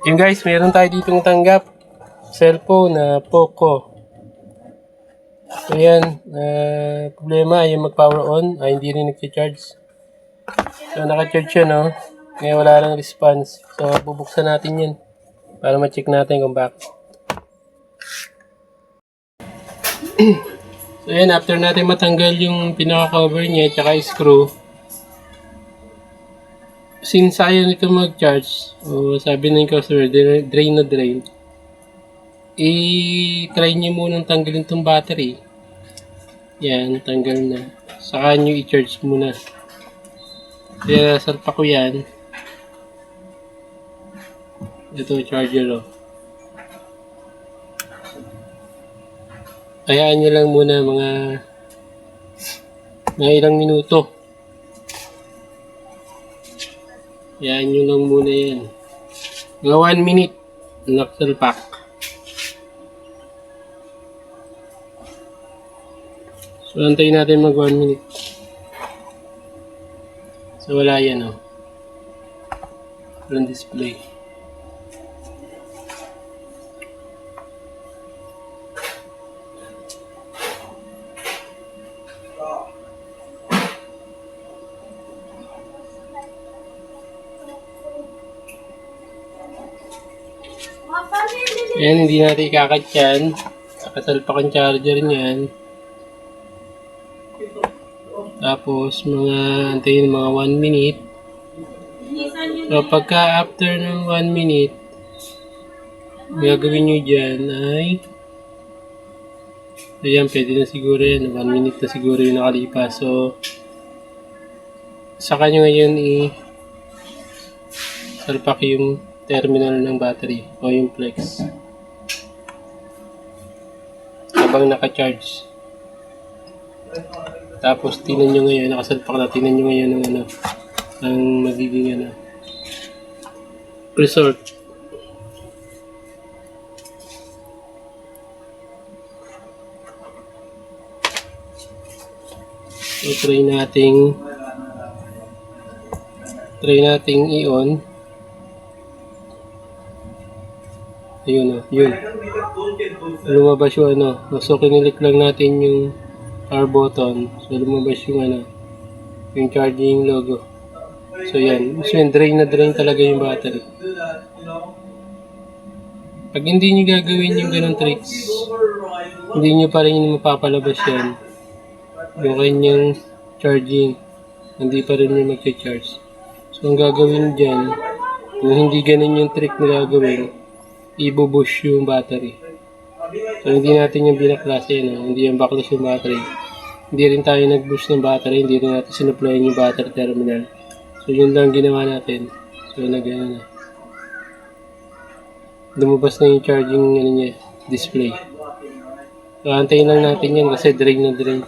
Yung guys, meron tayo ditong tanggap. Cellphone na Poco. So yan, problema yung mag-power on, hindi rin nag-charge. So naka-charge siya, no? Ngayon wala lang response. So bubuksan natin yan para ma-check natin kung bakit. So yan, after natin matanggal yung pinaka-cover niya at screw, since ayaw nito mag-charge, sabi ng customer, drain na drain, i-try nyo munang tanggalin itong battery. Yan, tanggal na. Saka nyo i-charge muna. Kaya salpa ko yan. Ito, charger, Hayaan nyo lang muna mga ilang minuto. Hayaan nyo lang muna yan. Mga 1 minute. Nakasalpak. So, antayin natin mag 1 minute. So, wala yan, Walang display. Ayan, hindi natin ikakat yan. Nakasalpak ang charger niyan. Tapos, antayin mga 1 minute. So, pagka after ng 1 minute, gagawin nyo dyan ay, ayan, pwede na siguro yan. 1 minute na siguro yung nakalipas. So, saka nyo ngayon salpak yung terminal ng battery o yung flex. Habang naka-charge. Tapos, tinan nyo ngayon, nakasalpak na, tinan nyo ngayon ang magiging result. So, try nating i-on. Ayun, yun. Lumabas yung So, kinilik lang natin yung power button. So, lumabas yung yung charging logo. So, yan. So, yan, drain na drain talaga yung battery. Pag hindi nyo gagawin yung ganong tricks, hindi nyo pa rin mapapalabas yan. Yung kanyang charging, hindi pa rin yung mag-charge. So, ang gagawin dyan, kung hindi ganun yung trick na gagawin, i-boost yung battery. So, hindi natin yung binaklase, hindi yung backlash yung battery. Hindi rin tayo nag-boost ng battery, hindi rin natin sinuplayan yung battery terminal. So, yun lang ginawa natin. So, na. Lumabas na yung charging niya, display. So, antayin lang natin yan kasi drain na drain.